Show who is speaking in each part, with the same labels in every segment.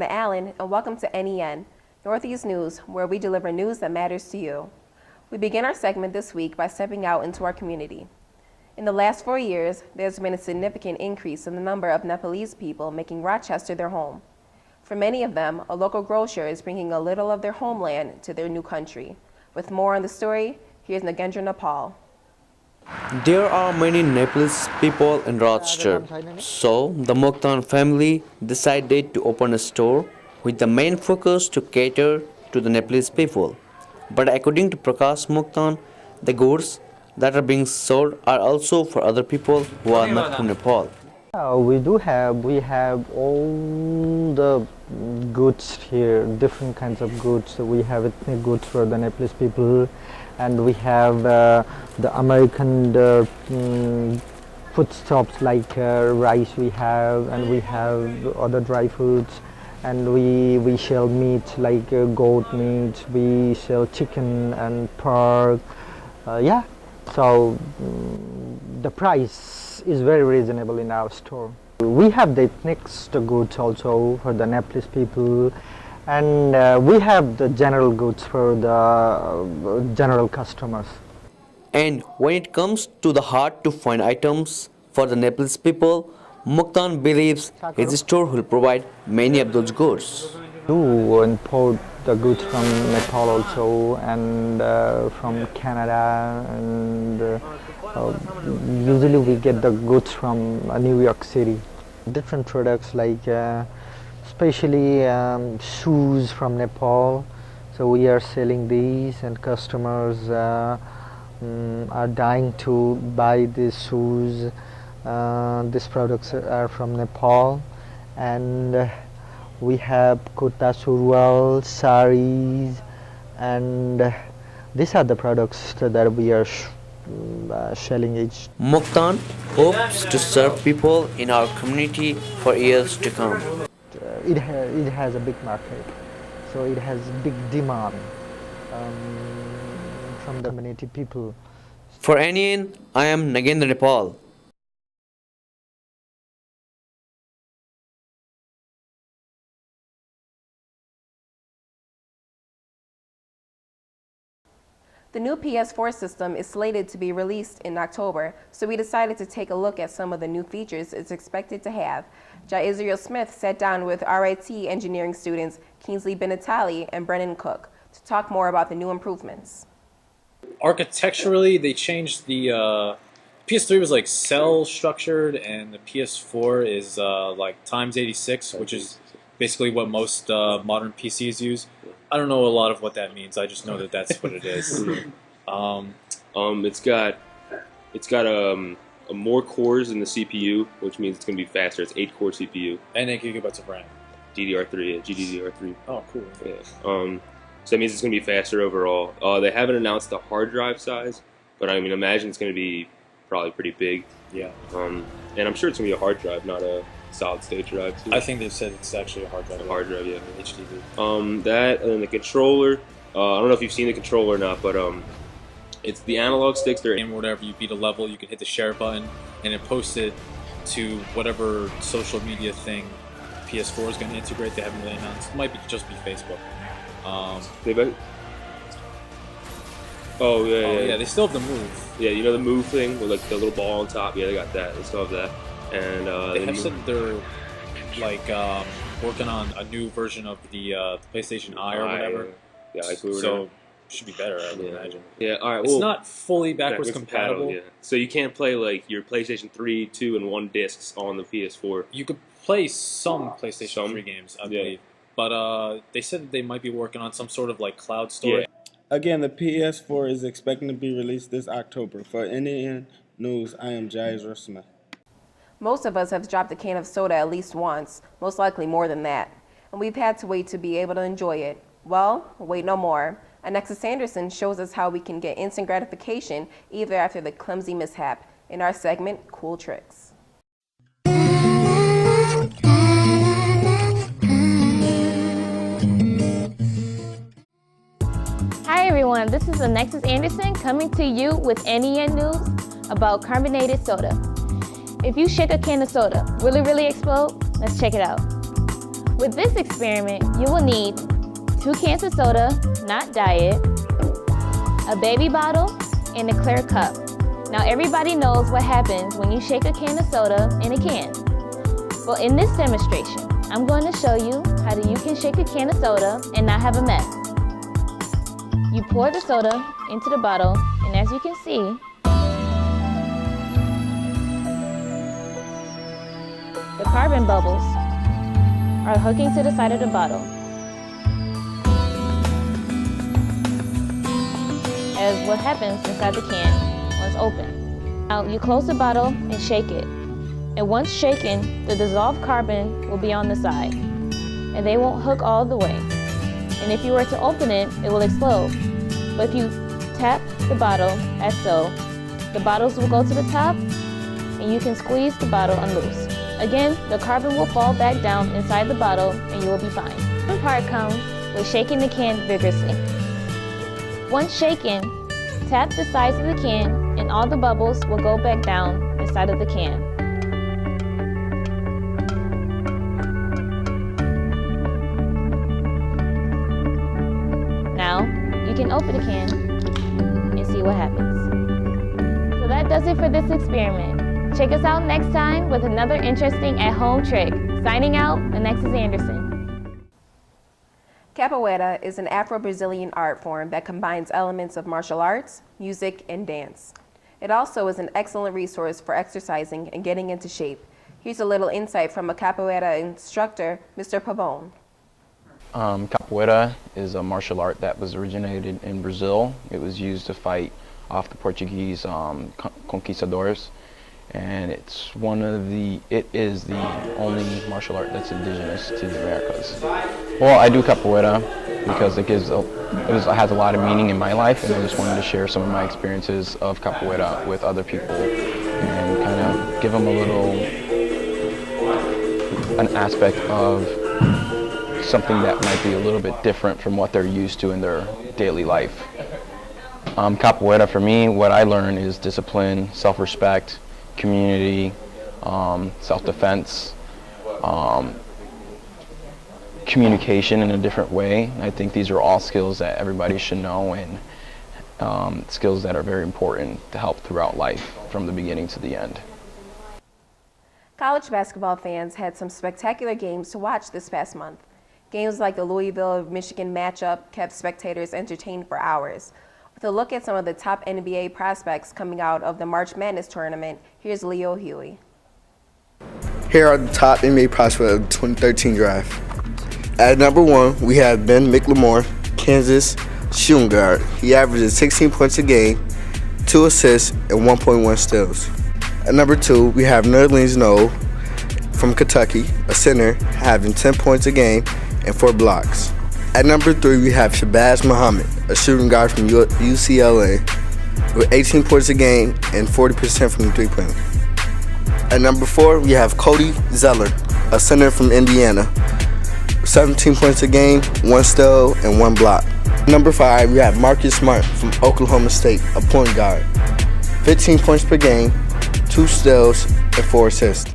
Speaker 1: Brianna Allen, and welcome to NEN, Northeast News, where we deliver news that matters to you. We begin our segment this week by stepping out into our community. In the last 4 years, there's been a significant increase in the number of Nepalese people making Rochester their home. For many of them, a local grocer is bringing a little of their homeland to their new country. With more on the story, here's Nagendra Nepal.
Speaker 2: There are many Nepalese people in Rochester, so the Mokhtan family decided to open a store with the main focus to cater to the Nepalese people. But according to Prakash Mokhtan, the goods that are being sold are also for other people who are not from Nepal.
Speaker 3: We have all the goods here, different kinds of goods. We have ethnic goods for the Nepalese people, and we have the American foodstuffs like rice we have, and we have other dry foods, and we sell meat like goat meat, we sell chicken and pork. So the price is very reasonable in our store. We have the ethnic goods also for the Nepalese people, and we have the general goods for the general customers.
Speaker 2: And when it comes to the hard to find items for the Nepalese people, Mokhtan believes his store will provide many of those goods.
Speaker 3: We do import the goods from Nepal also, and from Canada, and usually we get the goods from New York City. Different products like especially shoes from Nepal, so we are selling these, and customers are dying to buy these shoes. These products are from Nepal, and we have kurta surwal, saris, and these are the products that we are selling each.
Speaker 2: Mokhtan hopes to serve people in our community for years to come.
Speaker 3: It has a big market, so it has big demand from the community people.
Speaker 2: For NEN, I am Nagendra Nepal.
Speaker 1: The new PS4 system is slated to be released in October, so we decided to take a look at some of the new features it's expected to have. Israel Smith sat down with RIT engineering students Kingsley Benatali and Brennan Cook to talk more about the new improvements.
Speaker 4: Architecturally, they changed the PS3 was like cell structured, and the PS4 is like times 86, which is basically what most modern PCs use. I don't know a lot of what that means. I just know that that's what it is.
Speaker 5: It's got more cores in the CPU, which means it's going to be faster. It's 8-core CPU.
Speaker 4: And 8 gigabytes of RAM.
Speaker 5: DDR3, yeah, GDDR3.
Speaker 4: Oh, cool.
Speaker 5: Yeah. So that means it's going to be faster overall. They haven't announced the hard drive size, but I mean, imagine it's going to be probably pretty big.
Speaker 4: Yeah.
Speaker 5: And I'm sure it's going to be a hard drive, not a solid-state drive too.
Speaker 4: I think they've said it's actually a hard drive.
Speaker 5: A hard drive, yeah.
Speaker 4: HDD.
Speaker 5: That and then the controller. I don't know if you've seen the controller or not, but it's the analog sticks. They're
Speaker 4: And whatever, you beat a level, you can hit the share button, and it posts it to whatever social media thing PS4 is going to integrate. They haven't really announced. It might just be Facebook. Yeah, they still have the Move.
Speaker 5: Yeah, you know the Move thing with like the little ball on top. Yeah, they got that. They still have that. And
Speaker 4: they have said they're like working on a new version of the PlayStation Eye or whatever.
Speaker 5: Yeah,
Speaker 4: so it should be better, I would imagine.
Speaker 5: Yeah, all right.
Speaker 4: It's not fully backwards compatible.
Speaker 5: Yeah. So you can't play like your PlayStation 3, 2, and 1 discs on the PS4.
Speaker 4: You could play some PlayStation 3 games, I believe. But they said that they might be working on some sort of like cloud storage.
Speaker 6: Yeah. Again, the PS4 is expecting to be released this October. For NEN News, I am Israel Smith.
Speaker 1: Most of us have dropped a can of soda at least once, most likely more than that, and we've had to wait to be able to enjoy it. Well, wait no more. Alexa Sanderson shows us how we can get instant gratification even after the clumsy mishap in our segment, Cool Tricks.
Speaker 7: Hi everyone, this is Alexis Anderson coming to you with NEN News about carbonated soda. If you shake a can of soda, will it really explode? Let's check it out. With this experiment, you will need 2 cans of soda, not diet, a baby bottle, and a clear cup. Now everybody knows what happens when you shake a can of soda in a can. Well, in this demonstration, I'm going to show you how you can shake a can of soda and not have a mess. You pour the soda into the bottle, and as you can see, the carbon bubbles are hooking to the side of the bottle. As what happens inside the can once open. Now you close the bottle and shake it. And once shaken, the dissolved carbon will be on the side. And they won't hook all the way. And if you were to open it, it will explode. But if you tap the bottle as so, the bottles will go to the top and you can squeeze the bottle and loose. Again, the carbon will fall back down inside the bottle and you will be fine. The part comes with shaking the can vigorously. Once shaken, tap the sides of the can and all the bubbles will go back down inside of the can. Now, you can open the can and see what happens. So that does it for this experiment. Check us out next time with another interesting at-home trick. Signing out, Alexis Anderson.
Speaker 1: Capoeira is an Afro-Brazilian art form that combines elements of martial arts, music, and dance. It also is an excellent resource for exercising and getting into shape. Here's a little insight from a capoeira instructor, Mr. Pavone.
Speaker 8: Capoeira is a martial art that was originated in Brazil. It was used to fight off the Portuguese conquistadors. And it is the only martial art that's indigenous to the Americas. Well, I do capoeira because it has a lot of meaning in my life, and I just wanted to share some of my experiences of capoeira with other people and kind of give them an aspect of something that might be a little bit different from what they're used to in their daily life. Capoeira, for me, what I learned is discipline, self-respect, community, self-defense, communication in a different way. I think these are all skills that everybody should know, and skills that are very important to help throughout life from the beginning to the end.
Speaker 1: College basketball fans had some spectacular games to watch this past month. Games like the Louisville-Michigan matchup kept spectators entertained for hours. With a look at some of the top NBA prospects coming out of the March Madness tournament, here's Leo Huey.
Speaker 9: Here are the top NBA prospects of the 2013 draft. At number 1, we have Ben McLemore, Kansas shooting guard. He averages 16 points a game, 2 assists, and 1.1 steals. At number 2, we have Nerlens Noel from Kentucky, a center, having 10 points a game and 4 blocks. At number 3, we have Shabazz Muhammad, a shooting guard from UCLA, with 18 points a game and 40% from the three-pointer. At number 4, we have Cody Zeller, a center from Indiana, 17 points a game, 1 steal, and 1 block. At number 5, we have Marcus Smart from Oklahoma State, a point guard, 15 points per game, 2 steals, and 4 assists.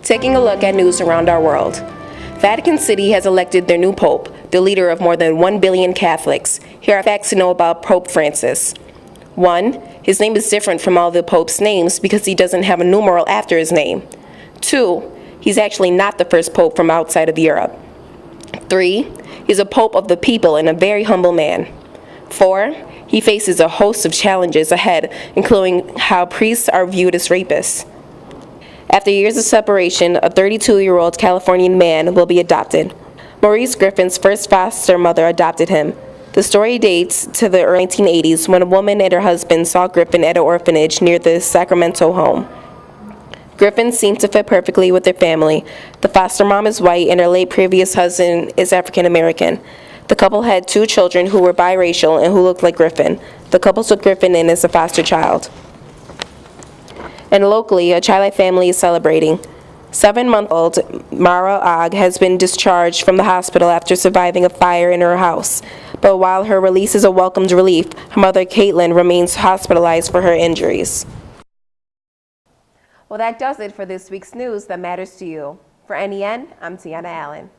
Speaker 1: Taking a look at news around our world. Vatican City has elected their new pope, the leader of more than 1 billion Catholics. Here are facts to know about Pope Francis. 1. His name is different from all the Pope's names because he doesn't have a numeral after his name. 2. He's actually not the first pope from outside of Europe. 3. He's a pope of the people and a very humble man. 4. He faces a host of challenges ahead, including how priests are viewed as rapists. After years of separation, a 32-year-old Californian man will be adopted. Maurice Griffin's first foster mother adopted him. The story dates to the early 1980s when a woman and her husband saw Griffin at an orphanage near the Sacramento home. Griffin seemed to fit perfectly with their family. The foster mom is white and her late previous husband is African American. The couple had 2 children who were biracial and who looked like Griffin. The couple took Griffin in as a foster child. And locally, a Chile family is celebrating. 7-month-old Mara Og has been discharged from the hospital after surviving a fire in her house. But while her release is a welcomed relief, her mother, Caitlin, remains hospitalized for her injuries. Well, that does it for this week's news that matters to you. For NEN, I'm Tiana Allen.